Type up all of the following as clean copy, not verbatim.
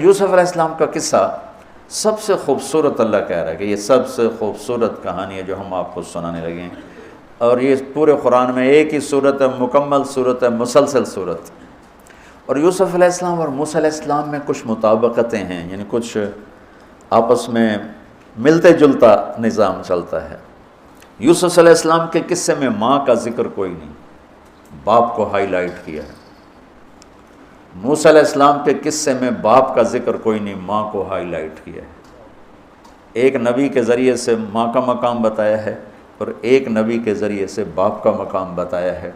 یوسف علیہ السلام کا قصہ سب سے خوبصورت اللہ کہہ رہا ہے کہ یہ سب سے خوبصورت کہانی ہے جو ہم آپ کو سنانے لگے ہیں، اور یہ پورے قرآن میں ایک ہی صورت ہے، مکمل صورت ہے، مسلسل صورت۔ اور یوسف علیہ السلام اور موسیٰ علیہ السلام میں کچھ مطابقتیں ہیں، یعنی کچھ آپس میں ملتے جلتا نظام چلتا ہے۔ یوسف علیہ السلام کے قصے میں ماں کا ذکر کوئی نہیں، باپ کو ہائی لائٹ کیا ہے۔ موسیٰ علیہ السلام کے قصے میں باپ کا ذکر کوئی نہیں، ماں کو ہائی لائٹ کیا ہے۔ ایک نبی کے ذریعے سے ماں کا مقام بتایا ہے اور ایک نبی کے ذریعے سے باپ کا مقام بتایا ہے،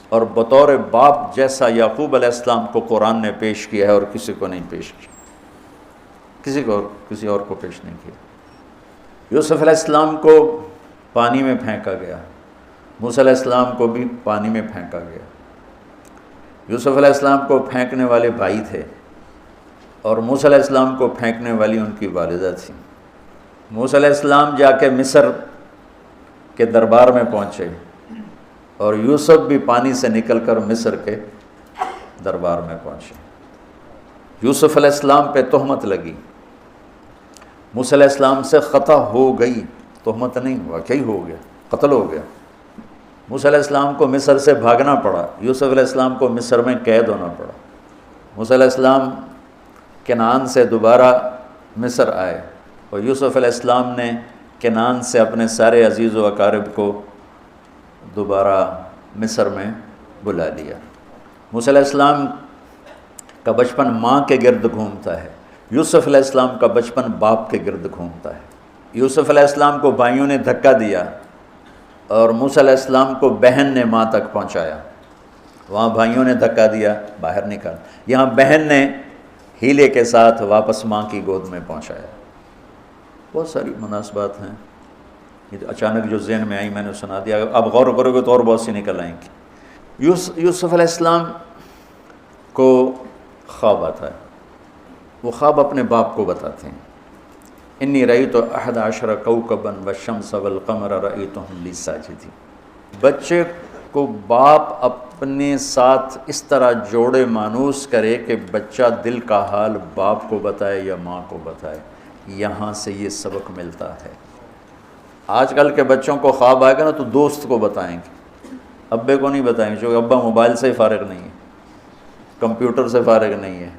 اور بطور باپ جیسا یعقوب علیہ السلام کو قرآن نے پیش کیا ہے اور کسی کو نہیں پیش کیا، کسی اور کو پیش نہیں کیا۔ یوسف علیہ السلام کو پانی میں پھینکا گیا، موسیٰ علیہ السلام کو بھی پانی میں پھینکا گیا۔ یوسف علیہ السلام کو پھینکنے والے بھائی تھے اور موسیٰ علیہ السلام کو پھینکنے والی ان کی والدہ تھی۔ موسیٰ علیہ السلام جا کے مصر کے دربار میں پہنچے اور یوسف بھی پانی سے نکل کر مصر کے دربار میں پہنچے۔ یوسف علیہ السلام پہ تہمت لگی، موسیٰ علیہ السلام سے خطا ہو گئی، تہمت نہیں، واقعی ہو گیا، قتل ہو گیا۔ موسیٰ علیہ السلام کو مصر سے بھاگنا پڑا، یوسف علیہ السلام کو مصر میں قید ہونا پڑا۔ موسیٰ علیہ السلام کنعان سے دوبارہ مصر آئے اور یوسف علیہ السلام نے کنعان سے اپنے سارے عزیز و اقارب کو دوبارہ مصر میں بلا لیا۔ موسیٰ علیہ السلام کا بچپن ماں کے گرد گھومتا ہے، یوسف علیہ السلام کا بچپن باپ کے گرد گھومتا ہے۔ یوسف علیہ السلام کو بھائیوں نے دھکا دیا اور موسیٰ علیہ السلام کو بہن نے ماں تک پہنچایا۔ وہاں بھائیوں نے دھکا دیا، باہر نکال، یہاں بہن نے ہیلے کے ساتھ واپس ماں کی گود میں پہنچایا۔ بہت ساری مناسبات ہیں، یہ اچانک جو ذہن میں آئی میں نے سنا دیا، اب غور کرو گے تو اور بہت سی نکل آئیں گی۔ یوسف علیہ السلام کو خواب آتا ہے، وہ خواب اپنے باپ کو بتاتے ہیں۔ انی رأیت 11 کوكبا والشمس والقمر رأیتهم لی ساجدین۔ بچے کو باپ اپنے ساتھ اس طرح جوڑے مانوس کرے کہ بچہ دل کا حال باپ کو بتائے یا ماں کو بتائے، یہاں سے یہ سبق ملتا ہے۔ آج کل کے بچوں کو خواب آئے گا نا تو دوست کو بتائیں گے، ابے کو نہیں بتائیں گے، کیونکہ ابا موبائل سے فارغ نہیں ہے، کمپیوٹر سے فارغ نہیں ہے،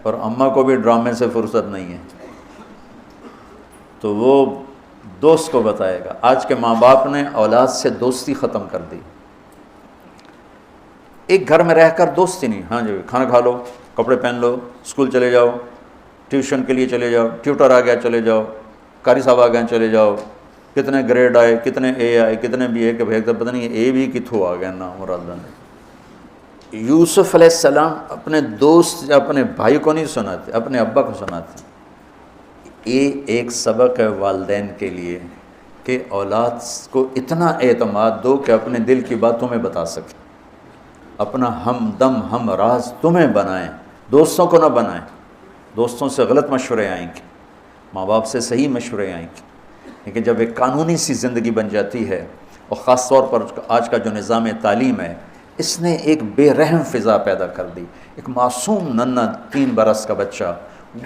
اور اماں کو بھی ڈرامے سے فرصت نہیں ہے، تو وہ دوست کو بتائے گا۔ آج کے ماں باپ نے اولاد سے دوستی ختم کر دی، ایک گھر میں رہ کر دوستی نہیں، ہاں جی کھانا کھا لو، کپڑے پہن لو، اسکول چلے جاؤ، ٹیوشن کے لیے چلے جاؤ، ٹیوٹر آ گیا چلے جاؤ، قاری صاحب آ گئے چلے جاؤ، کتنے گریڈ آئے، کتنے اے آئے، کتنے بی اے کے بھیجتے پتہ نہیں اے بھی کتھوں آ گیا نا مراد نے۔ یوسف علیہ السلام اپنے دوست اپنے بھائی کو نہیں سناتے، اپنے ابا کو سناتے۔ یہ ایک سبق ہے والدین کے لیے کہ اولاد کو اتنا اعتماد دو کہ اپنے دل کی بات تمہیں بتا سکے، اپنا ہمدم ہم راز تمہیں بنائیں، دوستوں کو نہ بنائیں۔ دوستوں سے غلط مشورے آئیں گے، ماں باپ سے صحیح مشورے آئیں گے، لیکن جب ایک قانونی سی زندگی بن جاتی ہے، اور خاص طور پر آج کا جو نظام تعلیم ہے، اس نے ایک بے رحم فضا پیدا کر دی۔ ایک معصوم ننھا 3 برس کا بچہ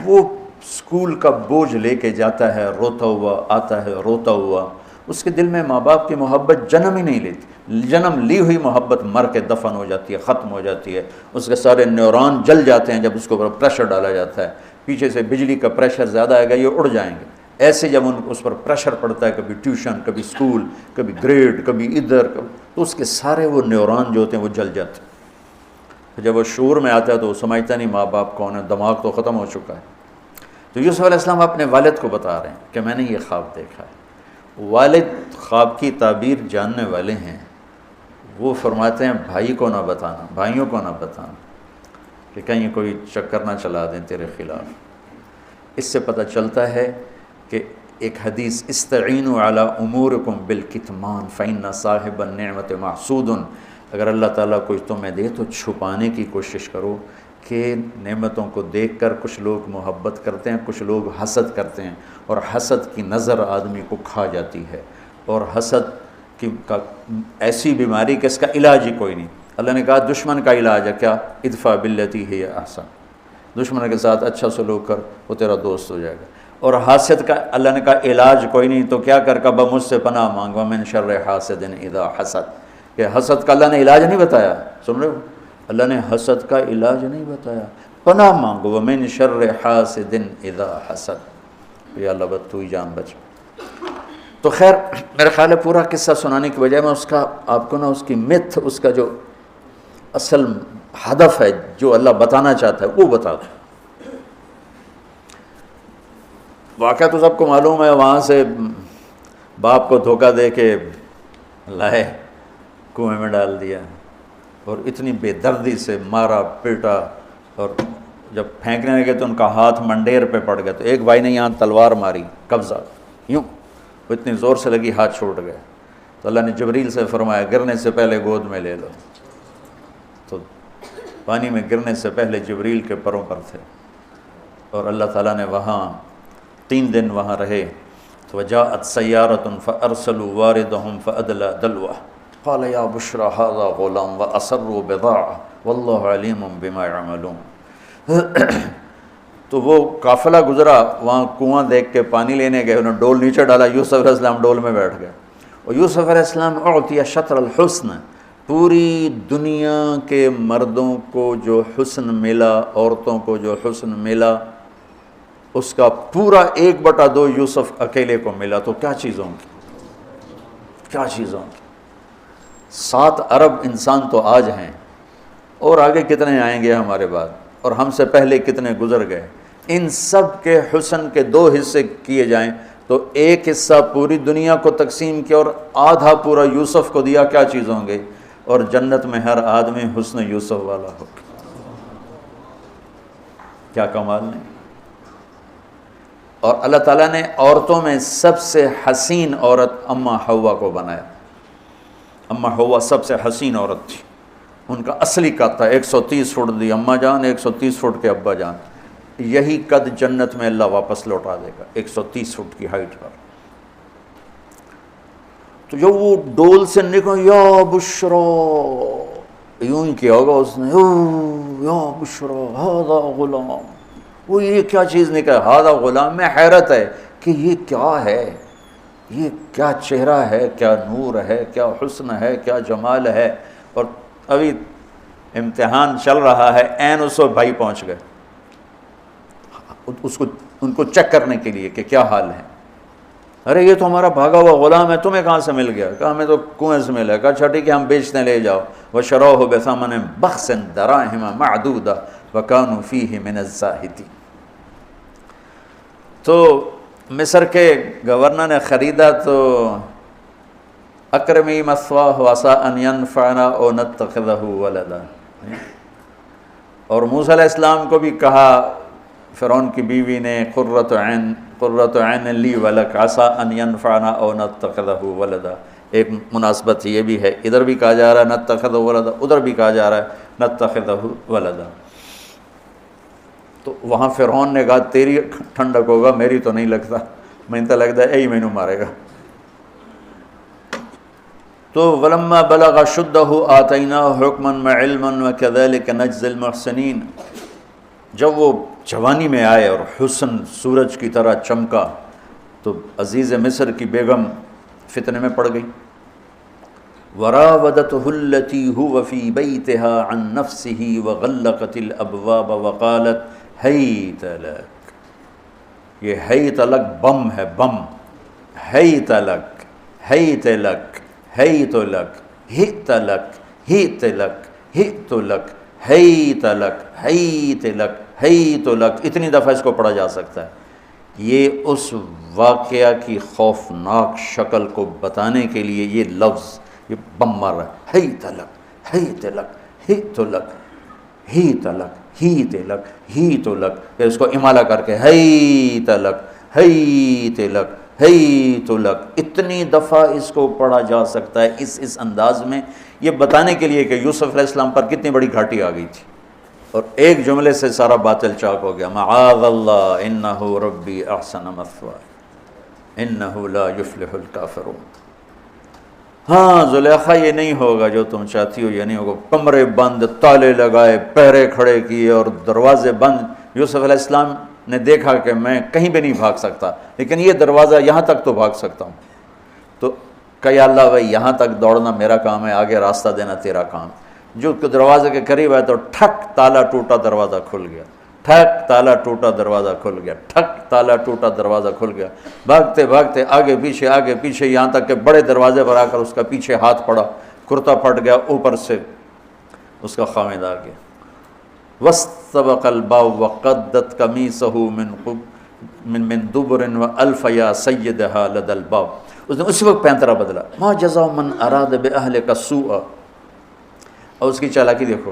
وہ اسکول کا بوجھ لے کے جاتا ہے، روتا ہوا آتا ہے، روتا ہوا، اس کے دل میں ماں باپ کی محبت جنم ہی نہیں لیتی، جنم لی ہوئی محبت مر کے دفن ہو جاتی ہے، ختم ہو جاتی ہے، اس کے سارے نیورون جل جاتے ہیں جب اس کے اوپر پریشر ڈالا جاتا ہے، پیچھے سے بجلی کا پریشر زیادہ آئے گا یہ اڑ جائیں گے۔ ایسے جب اس پر پریشر پڑتا ہے، کبھی ٹیوشن، کبھی اسکول، کبھی گریڈ، کبھی ادھر، تو اس کے سارے وہ نیورون جو ہوتے ہیں وہ جل جاتے ہیں۔ جب وہ شعور میں آتا ہے تو وہ سمجھتا نہیں ماں باپ کون ہے، دماغ تو ختم ہو چکا ہے۔ تو یوسف علیہ السلام اپنے والد کو بتا رہے ہیں کہ میں نے یہ خواب دیکھا ہے۔ والد خواب کی تعبیر جاننے والے ہیں، وہ فرماتے ہیں بھائی کو نہ بتانا، بھائیوں کو نہ بتانا، کہ کہیں کوئی چکر نہ چلا دیں تیرے خلاف۔ اس سے پتہ چلتا ہے کہ ایک حدیث استعینوا علی امورکم بالکتمان فإن صاحب النعمت محسود، اگر اللہ تعالیٰ کچھ تمہیں دے تو چھپانے کی کوشش کرو، کہ نعمتوں کو دیکھ کر کچھ لوگ محبت کرتے ہیں، کچھ لوگ حسد کرتے ہیں، اور حسد کی نظر آدمی کو کھا جاتی ہے، اور حسد کا ایسی بیماری کہ اس کا علاج ہی کوئی نہیں۔ اللہ نے کہا دشمن کا علاج ہے کیا؟ ادفع باللتی ہی احسن، دشمن کے ساتھ اچھا سلوک کر، وہ تیرا دوست ہو جائے گا۔ اور حاسد کا اللہ نے کہا علاج کوئی نہیں، تو کیا کر کبا مجھ سے پناہ مانگ، ومن شر حاسد اذا حسد، کہ حسد کا اللہ نے علاج نہیں بتایا، سن رہے ہو؟ اللہ نے حسد کا علاج نہیں بتایا، پناہ مانگو، ومن شر حاسد اذا حسد، یا اللہ بس تو ہی جان بچ۔ تو خیر میرا خیال ہے پورا قصہ سنانے کی بجائے میں اس کا آپ کو نا اس کی متھ، اس کا جو اصل ہدف ہے جو اللہ بتانا چاہتا ہے وہ بتا دوں۔ واقعہ تو سب کو معلوم ہے، وہاں سے باپ کو دھوکہ دے کے لائے کنویں میں ڈال دیا، اور اتنی بے دردی سے مارا پیٹا، اور جب پھینکنے لگے تو ان کا ہاتھ منڈیر پہ پڑ گیا، تو ایک بھائی نے یہاں تلوار ماری قبضہ یوں، وہ اتنی زور سے لگی ہاتھ چھوٹ گئے، تو اللہ نے جبریل سے فرمایا گرنے سے پہلے گود میں لے لو، تو پانی میں گرنے سے پہلے جبریل کے پروں پر تھے، اور اللہ تعالیٰ نے وہاں 3 دن وہاں رہے۔ تو وجاءت سیارۃ فارسلوا واردہم فادلی دلوہ قال یا بشری ھذا غلام واسروا بضاعہ واللہ علیم بما یعملون۔ تو وہ قافلہ گزرا، وہاں کنواں دیکھ کے پانی لینے گئے، انہوں نے ڈول نیچے ڈالا، یوسف علیہ السلام ڈول میں بیٹھ گئے، اور یوسف علیہ السلام اعطی شطر الحسن، پوری دنیا کے مردوں کو جو حسن ملا، عورتوں کو جو حسن ملا، اس کا پورا 1/2 یوسف اکیلے کو ملا، تو کیا چیزوں کی، کیا چیزوں کی۔ 7 ارب انسان تو آج ہیں، اور آگے کتنے آئیں گے ہمارے بعد، اور ہم سے پہلے کتنے گزر گئے۔ ان سب کے حسن کے 2 حصے کیے جائیں تو 1 حصہ پوری دنیا کو تقسیم کیا اور آدھا پورا یوسف کو دیا، کیا چیز ہوں گے، اور جنت میں ہر آدمی حسن یوسف والا ہو، کیا کمال نہیں۔ اور اللہ تعالیٰ نے عورتوں میں سب سے حسین عورت اماں حوا کو بنایا، اماں حوا سب سے حسین عورت تھی، ان کا اصلی قد تھا 130 فٹ دی اماں جان، 130 فٹ کے ابا جان، یہی قد جنت میں اللہ واپس لوٹا دے گا 130 فٹ کی ہائٹ پر۔ تو جب وہ ڈول سے نکل یا بشرا، یوں ہی کیا ہوگا اس نے، یا بشرا ھذا غلام، وہ یہ کیا چیز نکلا، ھذا غلام، میں حیرت ہے کہ یہ کیا ہے، یہ کیا چہرہ ہے، کیا نور ہے، کیا حسن ہے، کیا جمال ہے۔ اور ابھی امتحان چل رہا ہے، عین اس وقت بھائی پہنچ گئے ان کو چیک کرنے کے لیے کہ کیا حال ہے۔ ارے یہ تو ہمارا بھاگا ہوا غلام ہے، تمہیں کہاں سے مل گیا؟ کہا ہمیں تو کنویں سے ملا۔ کہا اچھا ٹھیک ہے، ہم بیچنے لے جاؤ۔ وشروہ بثمن بخس دراہم معدودہ وکانوا فیہ من الزاہدین۔ تو مصر کے گورنر نے خریدا تو اکرمی مثواہ وعسیٰ ان ینفعنا او نتخذہ ولدا، اور موسیٰ علیہ السلام کو بھی کہا فرعون کی بیوی نے قرۃ عین لی ولک عسیٰ ان ینفعنا او نتخذہ ولدا۔ ایک مناسبت یہ بھی ہے، ادھر بھی کہا جا رہا ہے نتخذہ ولدا، ادھر بھی کہا جا رہا ہے نتخذہ ولدا۔ تو وہاں فرعون نے کہا تیری ٹھنڈک ہوگا، میری تو نہیں لگتا، میں تو لگتا ہے یہی مینوں مارے گا۔ تو ولما بلغ شدہ آتیناہ حکما وعلما وکذلک نجزی المحسنین، جب وہ جوانی میں آئے اور حسن سورج کی طرح چمکا تو عزیز مصر کی بیگم فتنے میں پڑ گئی۔ وراودته التي هو في بيتها عن نفسه وغلقت الابواب وقالت هيت لك، یہ ہیت لک بم ہے، بم، ہیت لک، ہیت لک، ہیت لک، ہیت لک، ہیت لک، ہیت لک، ہیت لک، ہیت لک، ہیت لک، اتنی دفعہ اس کو پڑھا جا سکتا ہے۔ یہ اس واقعہ کی خوفناک شکل کو بتانے کے لیے یہ لفظ، یہ بم مار رہا ہے، ہیت لک، ہیت لک، ہیت لک، ہیت لک، ہیت لک، ہیت لک، پھر اس کو امالہ کر کے ہیت لک، ہیت لک، ہیت لک، اتنی دفعہ اس کو پڑھا جا سکتا ہے اس انداز میں، یہ بتانے کے لیے کہ یوسف علیہ السلام پر کتنی بڑی گھاٹی آ گئی تھی، اور ایک جملے سے سارا باطل چاک ہو گیا۔ معاذ اللہ انہ ربی احسن مثوایا انہ لا یفلح الکافرون۔ ہاں زلیخا یہ نہیں ہوگا جو تم چاہتی ہو، یہ نہیں ہوگا، کمرے بند، تالے لگائے، پہرے کھڑے کیے اور دروازے بند، یوسف علیہ السلام نے دیکھا کہ میں کہیں بھی نہیں بھاگ سکتا، لیکن یہ دروازہ یہاں تک تو بھاگ سکتا ہوں، تو کہ یا اللہ بھائی یہاں تک دوڑنا میرا کام ہے، آگے راستہ دینا تیرا کام۔ جو دروازے کے قریب ہے تو ٹھک تالا ٹوٹا دروازہ کھل گیا، ٹھک تالا ٹوٹا دروازہ کھل گیا، ٹھک تالا ٹوٹا دروازہ کھل گیا۔ بھاگتے بھاگتے آگے پیچھے یہاں تک کہ بڑے دروازے پر آ کر اس کا پیچھے ہاتھ پڑا، کرتا پھٹ گیا، اوپر سے اس کا خامد آ گیا۔ وَاسْتَبَقَ الْبَابُ وَقَدَّتْ قَمِيصَهُ مِن دُبُرٍ وَأَلْفَ يَا سَيِّدَهَا لَدَى الْبَابِ۔ اس نے اسی وقت پینترا بدلا، مَا جَزَاءُ مَنْ أَرَادَ بِأَهْلِكَ سُوءًا۔ اور اس کی چالاکی دیکھو،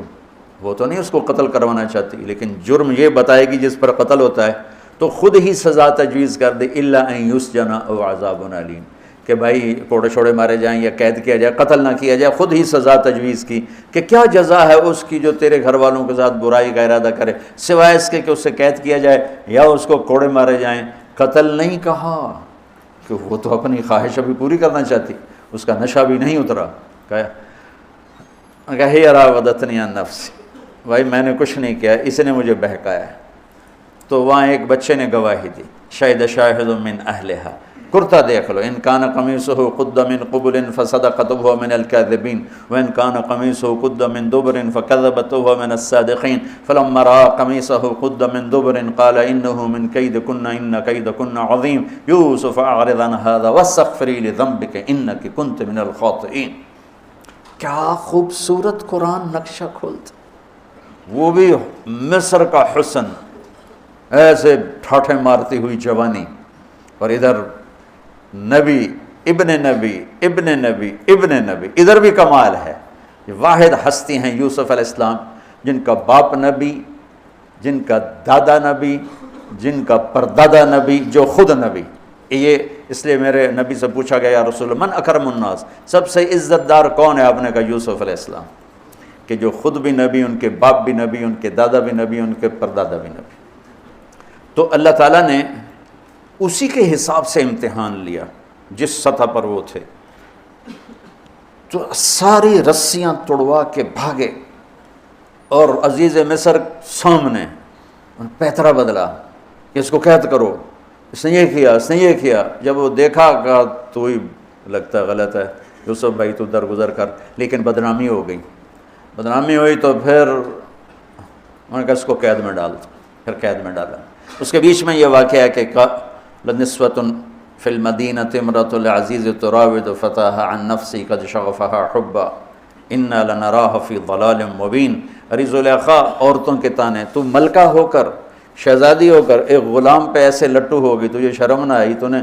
وہ تو نہیں اس کو قتل کروانا چاہتی، لیکن جرم یہ بتائے گی جس پر قتل ہوتا ہے تو خود ہی سزا تجویز کر دے، إِلَّا أَن يُسْجَنَ أَوْ عَذَابٌ أَلِيمٌ، کہ بھائی کوڑے چھوڑے مارے جائیں یا قید کیا جائے، قتل نہ کیا جائے، خود ہی سزا تجویز کی کہ کیا جزا ہے اس کی جو تیرے گھر والوں کے ساتھ برائی کا ارادہ کرے، سوائے اس کے کہ اس سے قید کیا جائے یا اس کو کوڑے مارے جائیں۔ قتل نہیں کہا کہ وہ تو اپنی خواہش ابھی پوری کرنا چاہتی، اس کا نشہ بھی نہیں اترا۔ کہ ہی راودتنی عن نفسی، بھائی میں نے کچھ نہیں کیا، اس نے مجھے بہکایا ہے۔ تو وہاں ایک بچے نے گواہی دی، شاہد شاہد من اہلہا، کرتا دیکھ لو، ان کان قمیصہ قد من قبل فصدقت وهو من الكاذبین وان کان قمیصہ قد من دبر فكذبت وهو من الصادقین فلما رأى قمیصہ قد من دبر قال انه من کیدکن ان کیدکن عظیم یوسف اعرض عن هذا واستغفری لذنبک انک کنت من الخاطئین۔ کیا خوبصورت قرآن نقشہ کھولتا، وہ بھی مصر کا حسن، ایسے ٹھاٹھے مارتی ہوئی جوانی، اور ادھر نبی ابن نبی ابن نبی ابن نبی، ادھر بھی کمال ہے۔ یہ واحد ہستی ہیں یوسف علیہ السلام، جن کا باپ نبی، جن کا دادا نبی، جن کا پردادا نبی، جو خود نبی۔ یہ اس لیے میرے نبی سے پوچھا گیا، یا رسول اللہ من اکرم الناس، سب سے عزت دار کون ہے؟ آپ نے کہا یوسف علیہ السلام، کہ جو خود بھی نبی، ان کے باپ بھی نبی، ان کے دادا بھی نبی، ان کے پردادا بھی نبی۔ تو اللہ تعالیٰ نے اسی کے حساب سے امتحان لیا جس سطح پر وہ تھے، تو ساری رسیاں توڑوا کے بھاگے، اور عزیز مصر سامنے پیترا بدلا کہ اس کو قید کرو، اس نے یہ کیا، اس نے یہ کیا۔ جب وہ دیکھا کہ تو ہی لگتا غلط ہے، یوسف بھائی تو درگزر کر، لیکن بدنامی ہو گئی، بدنامی ہوئی تو پھر انہوں نے کہا اس کو قید میں ڈال دو، پھر قید میں ڈالا۔ اس کے بیچ میں یہ واقعہ ہے کہ لنسوۃ فی المدینۃ امرأۃ العزیز تراود فتاها عن نفسی قد شغفها حبا انا لنراها فی ضلال مبین۔ ارے زلیخا، عورتوں کے تانے، تو ملکہ ہو کر، شہزادی ہو کر ایک غلام پہ ایسے لٹو ہوگی، تجھے شرم نہ آئی؟ تو نے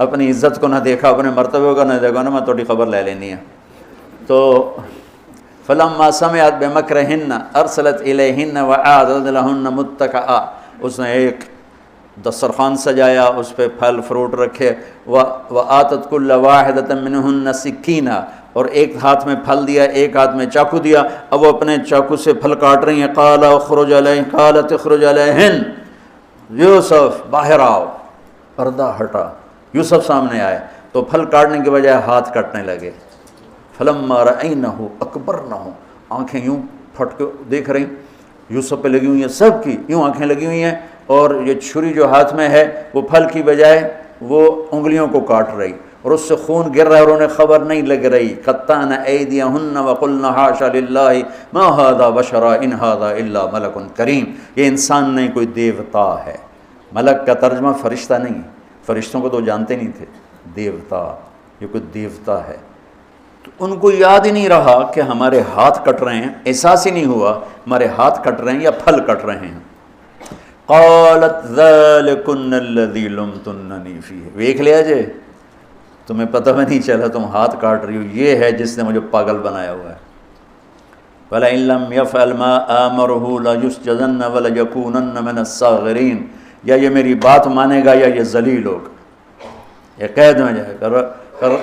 اپنی عزت کو نہ دیکھا، اپنے مرتبے کو نہ دیکھا، نا میں تھوڑی خبر لے لینی ہے۔ تو فلما سمعت بمکرہن ارسلت الیہن وأعدت لہن متکئا، اس نے ایک دسترخوان سجایا، اس پہ پھل فروٹ رکھے، وآتت کل واحدۃ منہن سکینہ، اور ایک ہاتھ میں پھل دیا، ایک ہاتھ میں چاقو دیا، اب وہ اپنے چاقو سے پھل کاٹ رہی ہیں۔ قال اخرج علیہن، قالت اخرج علیہن، یوسف باہر آؤ، پردہ ہٹا، یوسف سامنے آئے تو پھل کاٹنے کے بجائے ہاتھ کٹنے لگے۔ فلما رأینہ اکبرنہ، آنکھیں یوں پھٹ کے دیکھ رہی، یوسف پہ لگی ہوئی ہیں، سب کی یوں آنکھیں لگی ہوئی ہیں، اور یہ چھری جو ہاتھ میں ہے وہ پھل کی بجائے وہ انگلیوں کو کاٹ رہی، اور اس سے خون گر رہا ہے، اور انہیں خبر نہیں لگ رہی۔ قطعن ایدیہن وقلن حاشا للہ ما ھذا بشرا ان ھذا الا ملک کریم، یہ انسان نہیں، کوئی دیوتا ہے۔ ملک کا ترجمہ فرشتہ نہیں، فرشتوں کو تو جانتے نہیں تھے، دیوتا، یہ کوئی دیوتا ہے۔ تو ان کو یاد ہی نہیں رہا کہ ہمارے ہاتھ کٹ رہے ہیں، احساس ہی نہیں ہوا ہمارے ہاتھ کٹ رہے ہیں یا پھل کٹ رہے ہیں۔ قالت ذلکن الذی لمتننی فیہ، دیکھ لیا جے، تمہیں پتہ بھی نہیں چلا تم ہاتھ کاٹ رہی ہو، یہ ہے جس نے مجھے پاگل بنایا ہوا ہے۔ وَلَئِن لَّمْ يَفْعَلْ مَا آمَرُهُ لَيُسْجَنَنَّ وَلَيَكُونَنَّ مِنَ الصَّاغِرِينَ، یا یہ میری بات مانے گا یا یہ ذلیل ہوگا، یہ قید میں جائے گا۔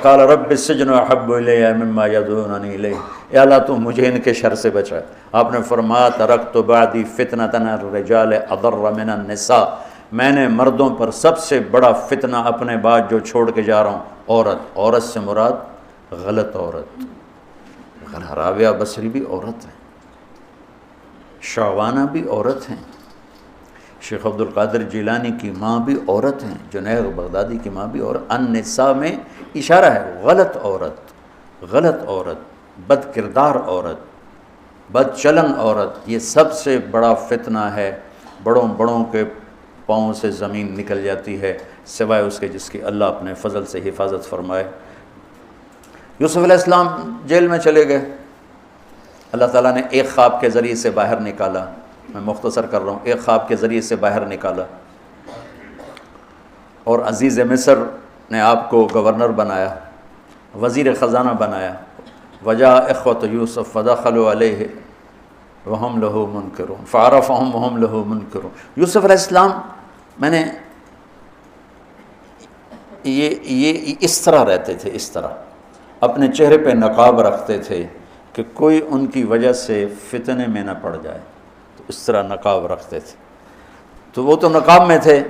قال رب السجن احب الی مما یدعوننی الیہ، اے اللہ تو مجھے ان کے شر سے بچا۔ آپ نے فرمایا ترکت بعدی فتنۃ الرجال اضر من النساء، میں نے مردوں پر سب سے بڑا فتنہ اپنے بعد جو چھوڑ کے جا رہا ہوں عورت۔ عورت سے مراد غلط عورت، راویہ بصری بھی عورت ہے، شعوانہ بھی عورت ہیں، شیخ عبد القادر جیلانی کی ماں بھی عورت ہیں، جنید بغدادی کی ماں بھی عورت۔ النساء میں اشارہ ہے، غلط عورت، بد کردار عورت، بد چلن عورت، یہ سب سے بڑا فتنہ ہے۔ بڑوں کے پاؤں سے زمین نکل جاتی ہے سوائے اس کے جس کی اللہ اپنے فضل سے حفاظت فرمائے۔ یوسف علیہ السلام جیل میں چلے گئے، اللہ تعالیٰ نے ایک خواب کے ذریعے سے باہر نکالا، میں مختصر کر رہا ہوں، ایک خواب کے ذریعے سے باہر نکالا، اور عزیز مصر نے آپ کو گورنر بنایا، وزیر خزانہ بنایا۔ وجاء اخوۃ یوسف فدخلوا علیہ وہم لہ منکرون فعرفہم وہم لہ منکرون۔ یوسف علیہ السلام میں نے یہ اس طرح رہتے تھے، اس طرح اپنے چہرے پہ نقاب رکھتے تھے کہ کوئی ان کی وجہ سے فتنے میں نہ پڑ جائے، تو اس طرح نقاب رکھتے تھے۔ تو وہ تو نقاب میں تھے،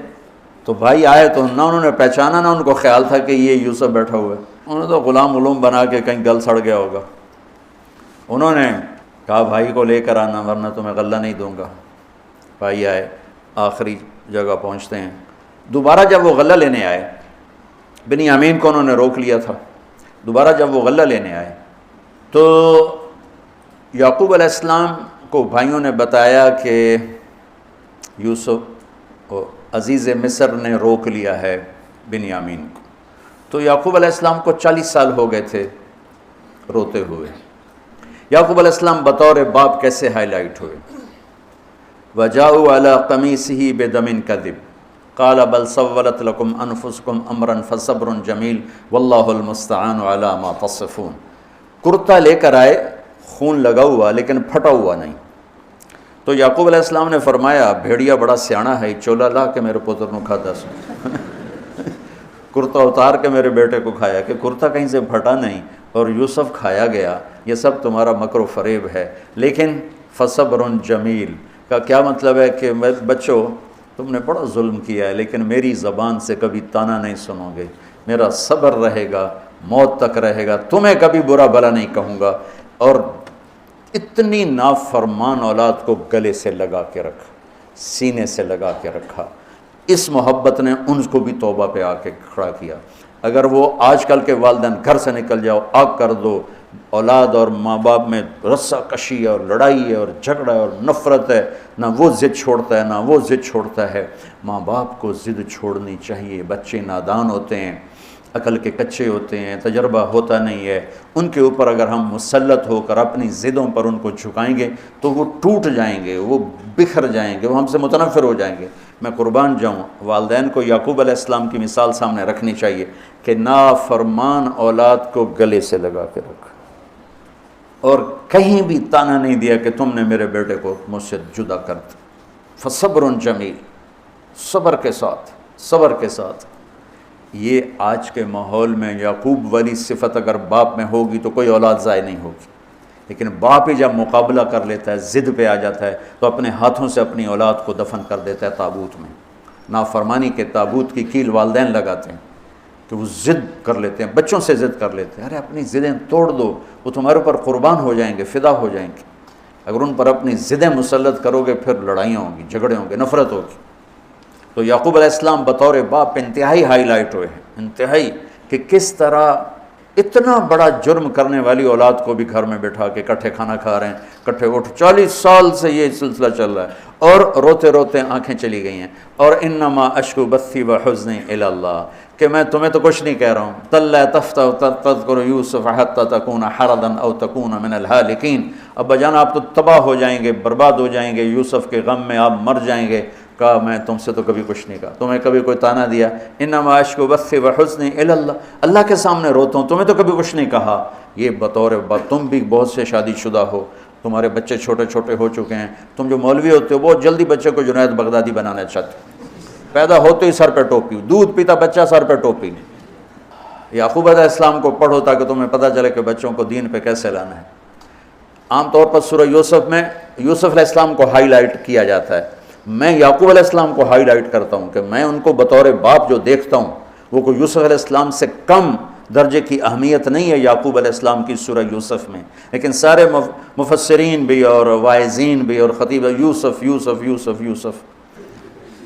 تو بھائی آئے تو نہ انہوں نے پہچانا، نہ ان کو خیال تھا کہ یہ یوسف بیٹھا ہوا ہے، انہوں نے تو غلام علوم بنا کے کہیں گل سڑ گیا ہوگا۔ انہوں نے کہا بھائی کو لے کر آنا ورنہ تمہیں غلہ نہیں دوں گا۔ بھائی آئے، آخری جگہ پہنچتے ہیں، دوبارہ جب وہ غلہ لینے آئے، بنیامین کو انہوں نے روک لیا تھا، دوبارہ جب وہ غلہ لینے آئے تو یعقوب علیہ السلام کو بھائیوں نے بتایا کہ یوسف عزیز مصر نے روک لیا ہے بنیامین کو۔ تو یعقوب علیہ السلام کو 40 سال ہو گئے تھے روتے ہوئے۔ یعقوب علیہ السلام بطور باپ کیسے ہائی لائٹ ہوئے؟ وَجَاءُوا عَلَىٰ قَمِيصِهِ بِدَمٍ كَذِبٍ قَالَ بَلْ سَوَّلَتْ لَكُمْ أَنفُسُكُمْ أَمْرًا فَصَبْرٌ جَمِيلٌ وَاللَّهُ الْمُسْتَعَانُ عَلَىٰ مَا تَصِفُونَ۔ کرتا لے کر آئے، خون لگا ہوا لیکن پھٹا ہوا نہیں۔ تو یعقوب علیہ السلام نے فرمایا بھیڑیا بڑا سیاڑا ہے، چولا لا کے میرے پتر نو کھاتا سو کرتا اتار کے میرے بیٹے کو کھایا، کہ کرتا کہیں سے پھٹا نہیں اور یوسف کھایا گیا، یہ سب تمہارا مکر و فریب ہے۔ لیکن فصبر جمیل کا کیا مطلب ہے کہ بچوں تم نے بڑا ظلم کیا ہے لیکن میری زبان سے کبھی طعنہ نہیں سنو گے، میرا صبر رہے گا، موت تک رہے گا، تمہیں کبھی برا بھلا نہیں کہوں گا۔ اور اتنی نافرمان اولاد کو گلے سے لگا کے رکھا، سینے سے لگا کے رکھا۔ اس محبت نے ان کو بھی توبہ پہ آ کے کھڑا کیا۔ اگر وہ آج کل کے والدین گھر سے نکل جاؤ، آگ کر دو، اولاد اور ماں باپ میں رسہ کشی ہے اور لڑائی ہے اور جھگڑا ہے اور نفرت ہے، نہ وہ ضد چھوڑتا ہے نہ وہ ضد چھوڑتا ہے۔ ماں باپ کو ضد چھوڑنی چاہیے، بچے نادان ہوتے ہیں، عقل کے کچے ہوتے ہیں، تجربہ ہوتا نہیں ہے، ان کے اوپر اگر ہم مسلط ہو کر اپنی ضدوں پر ان کو جھکائیں گے تو وہ ٹوٹ جائیں گے، وہ بکھر جائیں گے، وہ ہم سے متنفر ہو جائیں گے۔ میں قربان جاؤں، والدین کو یعقوب علیہ السلام کی مثال سامنے رکھنی چاہیے کہ نافرمان اولاد کو گلے سے لگا کے رکھا اور کہیں بھی طعنہ نہیں دیا کہ تم نے میرے بیٹے کو مجھ سے جدا کر دیا۔ فصبر جمیل، صبر کے ساتھ۔ یہ آج کے ماحول میں یعقوب والی صفت اگر باپ میں ہوگی تو کوئی اولاد ضائع نہیں ہوگی، لیکن باپ ہی جب مقابلہ کر لیتا ہے، ضد پہ آ جاتا ہے تو اپنے ہاتھوں سے اپنی اولاد کو دفن کر دیتا ہے تابوت میں۔ نافرمانی کے تابوت کی کیل والدین لگاتے ہیں کہ وہ ضد کر لیتے ہیں، بچوں سے ضد کر لیتے ہیں۔ ارے اپنی ضدیں توڑ دو، وہ تمہارے اوپر قربان ہو جائیں گے، فدا ہو جائیں گے۔ اگر ان پر اپنی ضدیں مسلط کرو گے پھر لڑائیاں ہوں گی، جھگڑے ہوں گے، نفرت ہوگی۔ تو یعقوب علیہ السلام بطور باپ انتہائی ہائی لائٹ ہوئے ہیں، انتہائی، کہ کس طرح اتنا بڑا جرم کرنے والی اولاد کو بھی گھر میں بٹھا کے کٹھے کھانا کھا رہے ہیں، کٹھے اٹھ، 40 سال سے یہ سلسلہ چل رہا ہے اور روتے روتے آنکھیں چلی گئی ہیں۔ اور انما اشکو بثی وحزنی الی اللہ، کہ میں تمہیں تو کچھ نہیں کہہ رہا ہوں، تَلَّا تَفْتَحُ تَذْكُرُ يُوسُفَ حَتَّى تَكُونَ حَرَضًا أَوْ تَكُونَ مِنَ الْهَالِكِينَ۔ ابا جان آپ تو تباہ ہو جائیں گے، برباد ہو جائیں گے، یوسف کے غم میں آپ مر جائیں گے۔ کہا میں تم سے تو کبھی کچھ نہیں کہا، تمہیں کبھی کوئی طعنہ دیا؟ انما اشکو بثی وحزنی الی اللہ، اللہ کے سامنے روتا ہوں، تمہیں تو کبھی کچھ نہیں کہا۔ یہ بطور باپ، تم بھی بہت سے شادی شدہ ہو، تمہارے بچے چھوٹے چھوٹے ہو چکے ہیں، تم جو مولوی ہوتے ہو بہت جلدی بچے کو جنید بغدادی بنانا چاہتے ہو، پیدا ہوتے ہی سر پہ ٹوپی، دودھ پیتا بچہ سر پہ ٹوپی۔ یعقوب علیہ السلام کو پڑھو تاکہ تمہیں پتہ چلے کہ بچوں کو دین پہ کیسے لانا ہے۔ عام طور پر سورہ یوسف میں یوسف علیہ السلام کو ہائی لائٹ کیا جاتا ہے، میں یعقوب علیہ السلام کو ہائی لائٹ کرتا ہوں کہ میں ان کو بطور باپ جو دیکھتا ہوں وہ کوئی یوسف علیہ السلام سے کم درجے کی اہمیت نہیں ہے یعقوب علیہ السلام کی سورہ یوسف میں، لیکن سارے مفسرین بھی اور واعظین بھی اور خطیب یوسف یوسف یوسف یوسف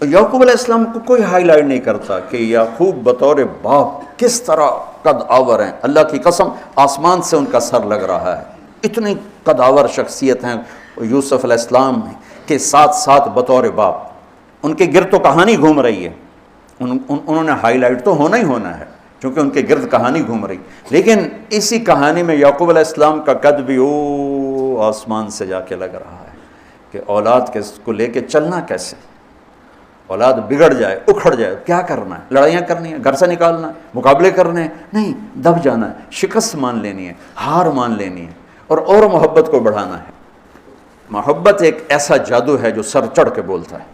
یعقوب علیہ السلام کو کوئی ہائی لائٹ نہیں کرتا کہ یعقوب بطور باپ کس طرح قد آور ہیں. اللہ کی قسم آسمان سے ان کا سر لگ رہا ہے. اتنی قد آور شخصیت ہیں یوسف علیہ السلام کے ساتھ ساتھ بطور باپ. ان کے گرد تو کہانی گھوم رہی ہے. انہوں نے ہائی لائٹ تو ہونا ہی ہونا ہے کیونکہ ان کے گرد کہانی گھوم رہی. لیکن اسی کہانی میں یعقوب علیہ السلام کا قد بھی آسمان سے جا کے لگ رہا ہے کہ اولاد کو لے کے چلنا کیسے. اولاد بگڑ جائے اکھڑ جائے کیا کرنا ہے؟ لڑائیاں کرنی ہے، گھر سے نکالنا ہے، مقابلے کرنے ہیں؟ نہیں، دب جانا ہے، شکست مان لینی ہے، ہار مان لینی ہے اور محبت کو بڑھانا ہے. محبت ایک ایسا جادو ہے جو سر چڑھ کے بولتا ہے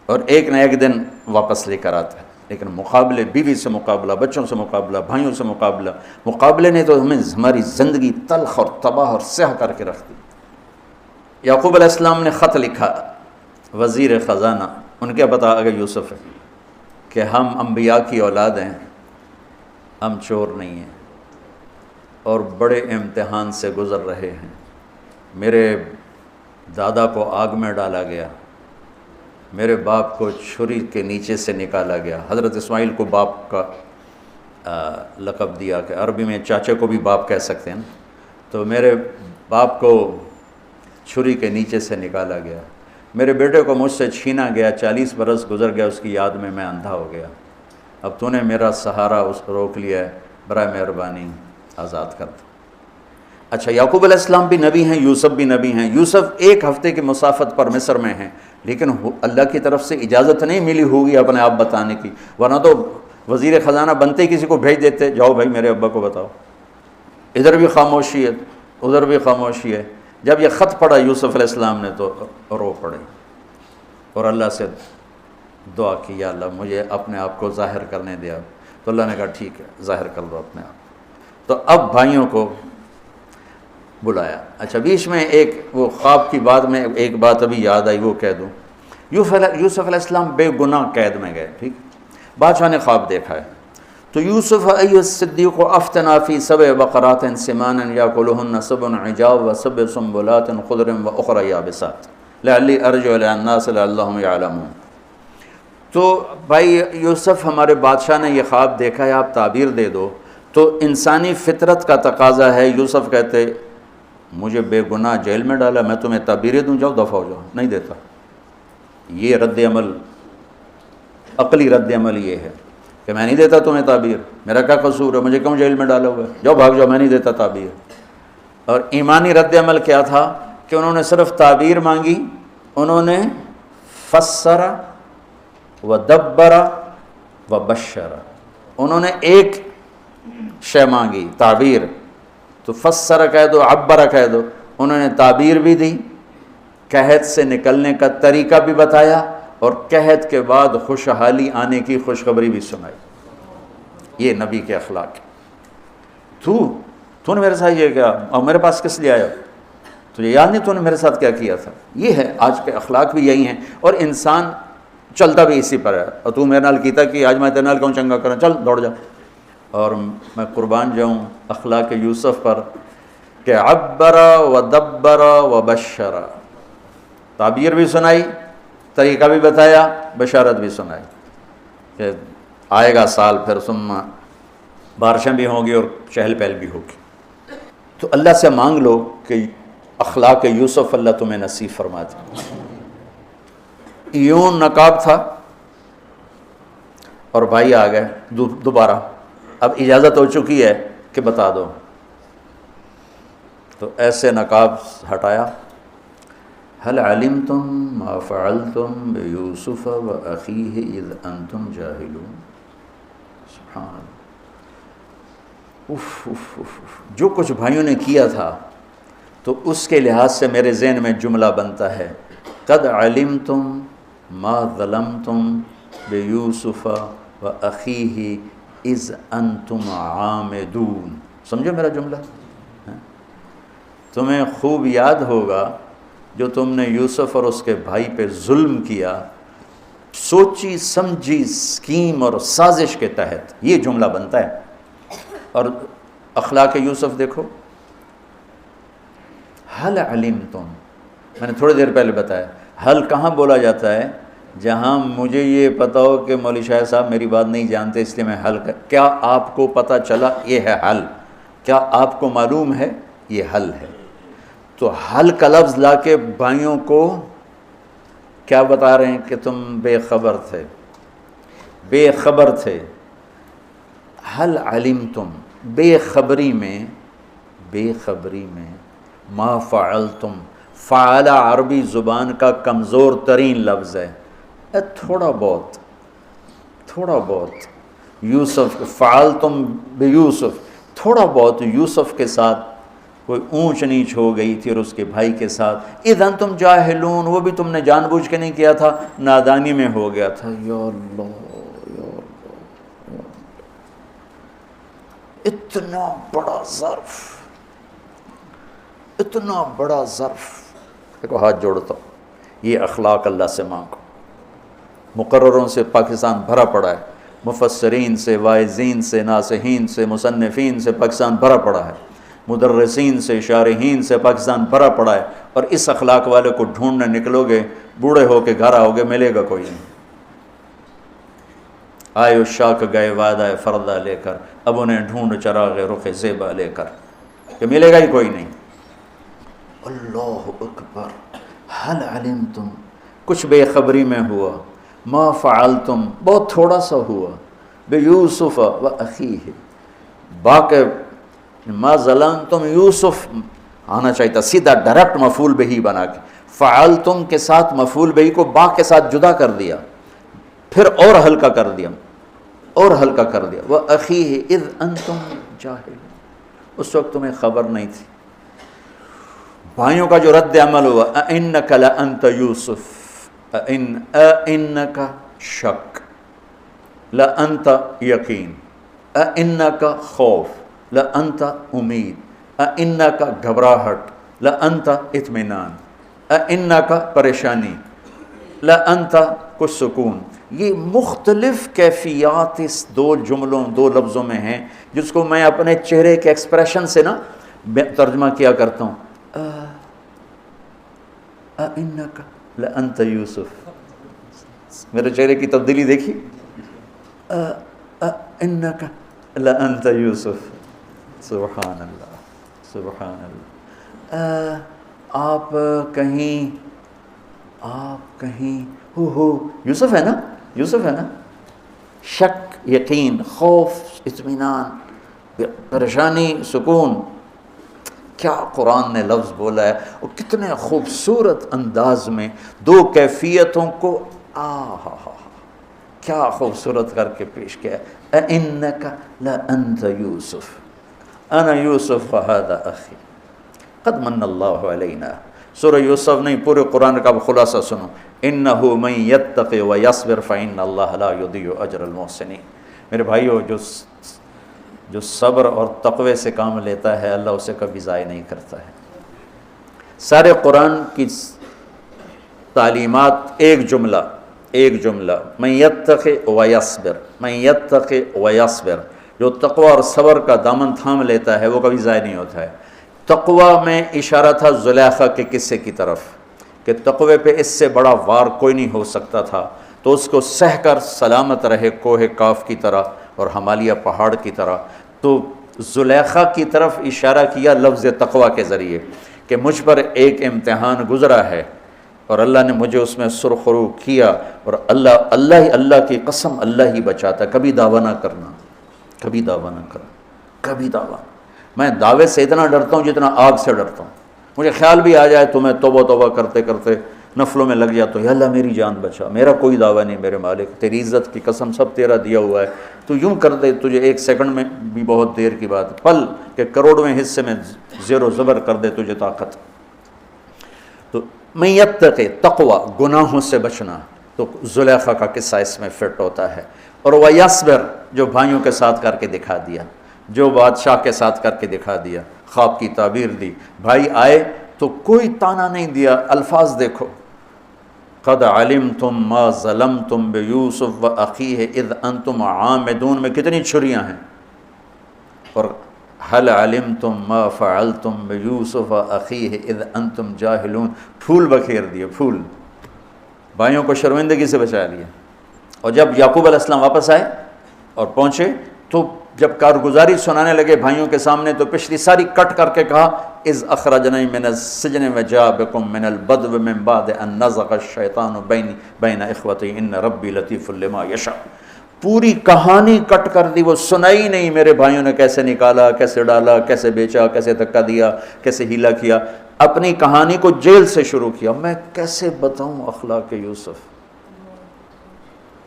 اور ایک نہ ایک دن واپس لے کر آتا ہے. لیکن مقابلے، بیوی سے مقابلہ، بچوں سے مقابلہ، بھائیوں سے مقابلے نے تو ہمیں ہماری زندگی تلخ اور تباہ اور سیاہ کر کے رکھ دی. یعقوب علیہ السلام نے خط لکھا وزیر خزانہ، ان کے پتہ آگے یوسف ہے کہ ہم انبیاء کی اولاد ہیں، ہم چور نہیں ہیں اور بڑے امتحان سے گزر رہے ہیں. میرے دادا کو آگ میں ڈالا گیا، میرے باپ کو چھری کے نیچے سے نکالا گیا. حضرت اسماعیل کو باپ کا لقب دیا کہ عربی میں چاچے کو بھی باپ کہہ سکتے ہیں. تو میرے باپ کو چھری کے نیچے سے نکالا گیا. میرے بیٹے کو مجھ سے چھینا گیا، 40 برس گزر گیا، اس کی یاد میں اندھا ہو گیا. اب تو نے میرا سہارا روک لیا ہے، برائے مہربانی آزاد کر دو. اچھا، یعقوب علیہ السلام بھی نبی ہیں، یوسف بھی نبی ہیں. یوسف 1 ہفتے کی مسافت پر مصر میں ہیں، لیکن اللہ کی طرف سے اجازت نہیں ملی ہوگی اپنے آپ بتانے کی، ورنہ تو وزیر خزانہ بنتے ہی کسی کو بھیج دیتے، جاؤ بھائی میرے ابا کو بتاؤ. ادھر بھی خاموشی ہے، ادھر بھی خاموشی ہے. جب یہ خط پڑھا یوسف علیہ السلام نے تو رو پڑے اور اللہ سے دعا کی، یا اللہ مجھے اپنے آپ کو ظاہر کرنے دیا. تو اللہ نے کہا ٹھیک ہے، ظاہر کر دو اپنے آپ. تو اب بھائیوں کو بلایا. اچھا، بیچ میں ایک وہ خواب کی بات میں ایک بات ابھی یاد آئی، وہ کہہ دوں. یوسف علیہ السلام بے گناہ قید میں گئے. ٹھیک، بادشاہ نے خواب دیکھا ہے. تو یوسف ایھا الصدیق افتنا فی 7 بقرات سمان یاکلہن 7 عجاف و7 سنبلات خضر واخری یابسات لعلی ارجع الی الناس لعلہم یعلمون. تو بھائی یوسف، ہمارے بادشاہ نے یہ خواب دیکھا ہے، آپ تعبیر دے دو. تو انسانی فطرت کا تقاضا ہے. یوسف کہتے مجھے بے گناہ جیل میں ڈالا، میں تمہیں تعبیریں دوں، جاؤ دفع ہو جاؤ. نہیں دیتا. یہ رد عمل، عقلی رد عمل یہ ہے کہ میں نہیں دیتا تمہیں تعبیر، میرا کیا قصور ہے، مجھے کیوں جیل میں ڈالا ہوا ہے، جاؤ بھاگ جاؤ، میں نہیں دیتا تعبیر. اور ایمانی رد عمل کیا تھا کہ انہوں نے صرف تعبیر مانگی. انہوں نے فسر و دبر و بشر، انہوں نے ایک شے مانگی، تعبیر. تو فسر کہہ دو، عبر کہہ دو. انہوں نے تعبیر بھی دی، قحط سے نکلنے کا طریقہ بھی بتایا اور قحط کے بعد خوشحالی آنے کی خوشخبری بھی سنائی. یہ نبی کے اخلاق. تو نے میرے ساتھ یہ کیا، اور میرے پاس کس لیے آیا، تجھے یاد نہیں تو نے میرے ساتھ کیا کیا تھا. یہ ہے آج کے اخلاق بھی یہی ہیں. اور انسان چلتا بھی اسی پر ہے. اور تو میرے نال کیتا کہ آج میں تیرے نال کیوں چنگا کروں، چل دوڑ جا. اور میں قربان جاؤں اخلاق یوسف پر کہ عبر و دبر و بشر، تعبیر بھی سنائی، طریقہ بھی بتایا، بشارت بھی سنائی کہ آئے گا سال پھر ثم بارشیں بھی ہوں گی اور چہل پہل بھی ہوگی. تو اللہ سے مانگ لو کہ اخلاق یوسف اللہ تمہیں نصیب فرما دے. یوں نقاب تھا اور بھائی آ گئے دوبارہ، اب اجازت ہو چکی ہے کہ بتا دو. تو ایسے نقاب ہٹایا. هل علمتم ما فعلتم بيوسف وأخيه إذ أنتم جاهلون. سبحان اللہ. جو کچھ بھائیوں نے کیا تھا تو اس کے لحاظ سے میرے ذہن میں جملہ بنتا ہے قد علمتم ما ظلمتم بيوسف وأخيه إذ أنتم عامدون. سمجھو میرا جملہ. تمہیں خوب یاد ہوگا جو تم نے یوسف اور اس کے بھائی پہ ظلم کیا، سوچی سمجھی اسکیم اور سازش کے تحت. یہ جملہ بنتا ہے. اور اخلاق یوسف دیکھو. حل علمتم، میں نے تھوڑی دیر پہلے بتایا. حل کہاں بولا جاتا ہے؟ جہاں مجھے یہ پتہ ہو کہ مولوی شاہ صاحب میری بات نہیں جانتے اس لیے میں حل کر، کیا آپ کو پتہ چلا یہ ہے حل؟ کیا آپ کو معلوم ہے یہ حل ہے؟ تو حل کا لفظ لا کے بھائیوں کو کیا بتا رہے ہیں کہ تم بے خبر تھے، بے خبر تھے. حل علمتم، بے خبری میں ما فعلتم. فعل عربی زبان کا کمزور ترین لفظ ہے، تھوڑا بہت یوسف، فعلتم بیوسف، تھوڑا بہت یوسف کے ساتھ کوئی اونچ نیچ ہو گئی تھی اور اس کے بھائی کے ساتھ. اذ انتم جاہلون، وہ بھی تم نے جان بوجھ کے نہیں کیا تھا، نادانی میں ہو گیا تھا. یا اللہ یا اللہ، اتنا بڑا ظرف، اتنا بڑا ظرف. دیکھو ہاتھ جوڑتا ہوں، یہ اخلاق اللہ سے مانگو. مقرروں سے پاکستان بھرا پڑا ہے، مفسرین سے، واعظین سے، ناصحین سے، مصنفین سے پاکستان بھرا پڑا ہے، مدرسین سے، شارحین سے پاکستان بھرا پڑا ہے. اور اس اخلاق والے کو ڈھونڈنے نکلو گے، بوڑھے ہو کے گھر آؤ گے، ملے گا کوئی نہیں. آئے الشاق گئے وعدہ فردہ لے کر، اب انہیں ڈھونڈ چراغ رخ زیبا لے کر، کہ ملے گا ہی کوئی نہیں. اللہ اکبر. حل علمتم، کچھ بے خبری میں ہوا. ما فعلتم، بہت تھوڑا سا ہوا. بیوسف و اخیہ، باقی ما ظلمتم، یوسف آنا چاہیے تھا سیدھا ڈائریکٹ مفعول بہی بنا کے. فعلتم کے ساتھ مفعول بہی کو با کے ساتھ جدا کر دیا، پھر اور ہلکا کر دیا، وَأَخِيهِ إِذْ أَنْتُمْ جَاهِلُونَ، اس وقت تمہیں خبر نہیں تھی. بھائیوں کا جو رد عمل ہوا، أَإِنَّكَ لَأَنْتَ يُوسُف، أَإِنَّكَ شک، لَأَنْتَ یقین، أَإِنَّكَ خوف، لَأَنْتَ امید، أَإِنَّكَ گھبراہٹ، لَأَنْتَ اطمینان، أَإِنَّكَ پریشانی، لَأَنْتَ کچھ سکون. یہ مختلف کیفیات اس دو جملوں، دو لفظوں میں ہیں، جس کو میں اپنے چہرے کے ایکسپریشن سے نا ترجمہ کیا کرتا ہوں. أَإِنَّكَ لَأَنْتَ یوسف، میرے چہرے کی تبدیلی دیکھی. أَإِنَّكَ لَأَنْتَ یوسف. سبحان اللہ، سبحان اللہ. آپ کہیں ہو یوسف ہے نا، یوسف ہے نا. شک، یقین، خوف، اطمینان، پریشانی، سکون. کیا قرآن نے لفظ بولا ہے، اور کتنے خوبصورت انداز میں دو کیفیتوں کو کیا خوبصورت کر کے پیش کیا. اِنَّكَ لَأَنْتَ یوسف، اَنَا یوسف وَهَذَا أَخِي قَدْ مَنَّ اللَّهُ عَلَيْنَا. سورہ یوسف نہیں، پورے قرآن کا خلاصہ سنو. إِنَّهُ مَن يَتَّقِ وَيَصْبِرْ فَإِنَّ اللَّهَ لَا يُضِيعُ أَجْرَ الْمُحْسِنِينَ. میرے بھائیو، جو صبر اور تقوی سے کام لیتا ہے، اللہ اسے کبھی ضائع نہیں کرتا ہے. سارے قرآن کی تعلیمات ایک جملہ، مَن يَتَّقِ وَيَصْبِرْ، مَن يَتَّقِ وَيَصْبِرْ. جو تقوی اور صبر کا دامن تھام لیتا ہے وہ کبھی ضائع نہیں ہوتا ہے. تقوی میں اشارہ تھا زلیخا کے قصے کی طرف، کہ تقوی پہ اس سے بڑا وار کوئی نہیں ہو سکتا تھا، تو اس کو سہ کر سلامت رہے کوہ کاف کی طرح اور ہمالیہ پہاڑ کی طرح. تو زلیخا کی طرف اشارہ کیا لفظ تقوی کے ذریعے، کہ مجھ پر ایک امتحان گزرا ہے اور اللہ نے مجھے اس میں سرخرو کیا، اور اللہ کی قسم اللہ ہی بچاتا. کبھی دعویٰ نہ کرنا، کبھی دعویٰ نہ کرنا، کبھی دعویٰ. میں دعوے سے اتنا ڈرتا ہوں جتنا آگ سے ڈرتا ہوں. مجھے خیال بھی آ جائے تو میں توبہ کرتے کرتے نفلوں میں لگ جاتا ہوں، یا اللہ میری جان بچا، میرا کوئی دعویٰ نہیں میرے مالک، تیری عزت کی قسم سب تیرا دیا ہوا ہے، تو یوں کر دے تجھے ایک سیکنڈ میں بھی بہت دیر کی بات، پل کہ کروڑویں حصے میں زیر و زبر کر دے تجھے طاقت. تو من یتقی، تقوی، گناہوں سے بچنا. تو زلیخا کا قصہ اس میں فٹ ہوتا ہے. اور وَيَصْبِرْ، جو بھائیوں کے ساتھ کر کے دکھا دیا، جو بادشاہ کے ساتھ کر کے دکھا دیا، خواب کی تعبیر دی. بھائی آئے تو کوئی تانا نہیں دیا. الفاظ دیکھو، قَدْ عَلِمْتُمْ مَا ظَلَمْتُمْ بِيُوسُفَ وَأَخِيهِ إِذْ أَنْتُمْ عَامِدُونَ میں کتنی چھریاں ہیں. اور هَلْ عَلِمْتُمْ مَا فَعَلْتُمْ بِيُوسُفَ وَأَخِيهِ إِذْ أَنْتُمْ جَاهِلُونَ، پھول بکھیر دیے، پھول. بھائیوں کو شرمندگی سے بچا لیا۔ اور جب یعقوب علیہ السلام واپس آئے اور پہنچے تو جب کارگزاری سنانے لگے بھائیوں کے سامنے تو پچھلی ساری کٹ کر کے کہا اذ اخرجنی من السجن وجاء بکم من البدو من بعد ان نزغ الشیطان بین اخوتی ان ربی لطیف لما یشاء۔ پوری کہانی کٹ کر دی، وہ سنائی نہیں میرے بھائیوں نے کیسے نکالا، کیسے ڈالا، کیسے بیچا، کیسے دھکا دیا، کیسے ہیلا کیا۔ اپنی کہانی کو جیل سے شروع کیا۔ میں کیسے بتاؤں اخلاق یوسف۔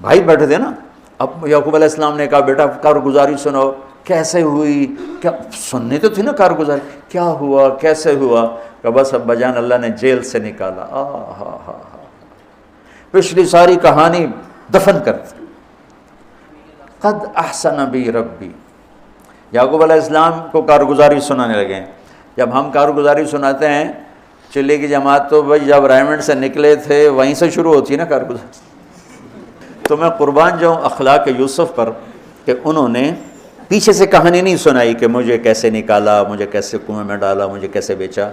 بھائی بیٹھے تھے نا، اب یعقوب علیہ السلام نے کہا بیٹا کارگزاری سناؤ، کیسے ہوئی، کیا سننی تو تھی نا کارگزاری، کیا ہوا کیسے ہوا، کہ بس ابا جان اللہ نے جیل سے نکالا۔ پچھلی ساری کہانی دفن کر دی۔ قد احسن بی ربی۔ یعقوب علیہ السلام کو کارگزاری سنانے لگے۔ جب ہم کارگزاری سناتے ہیں چلے کی جماعت تو بھائی جب رائمنڈ سے نکلے تھے وہیں سے شروع ہوتی ہے نا کارگزاری۔ تو میں قربان جاؤں اخلاق یوسف پر کہ انہوں نے پیچھے سے کہانی نہیں سنائی کہ مجھے کیسے نکالا، مجھے کیسے کنویں میں ڈالا، مجھے کیسے بیچا۔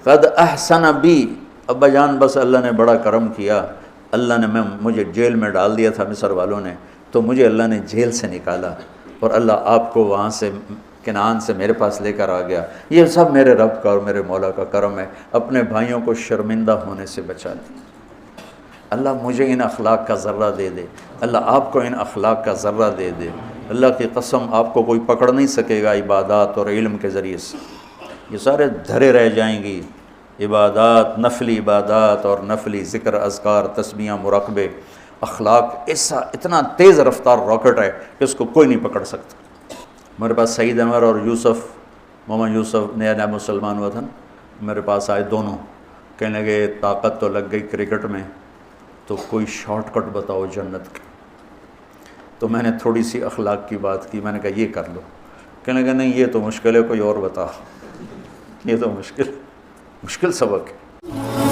قد احسن بی، ابا جان بس اللہ نے بڑا کرم کیا، اللہ نے مجھے جیل میں ڈال دیا تھا مصر والوں نے، تو مجھے اللہ نے جیل سے نکالا اور اللہ آپ کو وہاں سے کنعان سے میرے پاس لے کر آ گیا۔ یہ سب میرے رب کا اور میرے مولا کا کرم ہے، اپنے بھائیوں کو شرمندہ ہونے سے بچا دیا۔ اللہ مجھے ان اخلاق کا ذرہ دے دے، اللہ آپ کو ان اخلاق کا ذرہ دے دے۔ اللہ کی قسم آپ کو کوئی پکڑ نہیں سکے گا عبادات اور علم کے ذریعے سے، یہ سارے دھرے رہ جائیں گی۔ عبادات، نفلی عبادات اور نفلی ذکر، اذکار، تسبیحاں، مراقبے، اخلاق ایسا اتنا تیز رفتار راکٹ ہے کہ اس کو کوئی نہیں پکڑ سکتا۔ میرے پاس سعید عمر اور یوسف، محمد یوسف نیا مسلمان ہوا تھا نا، میرے پاس آئے دونوں، کہنے لگے طاقت تو لگ گئی کرکٹ میں، تو کوئی شارٹ کٹ بتاؤ جنت کی۔ تو میں نے تھوڑی سی اخلاق کی بات کی، میں نے کہا یہ کر لو۔ کہنے لگا نہیں یہ تو مشکل ہے، کوئی اور بتا، یہ تو مشکل سبق ہے۔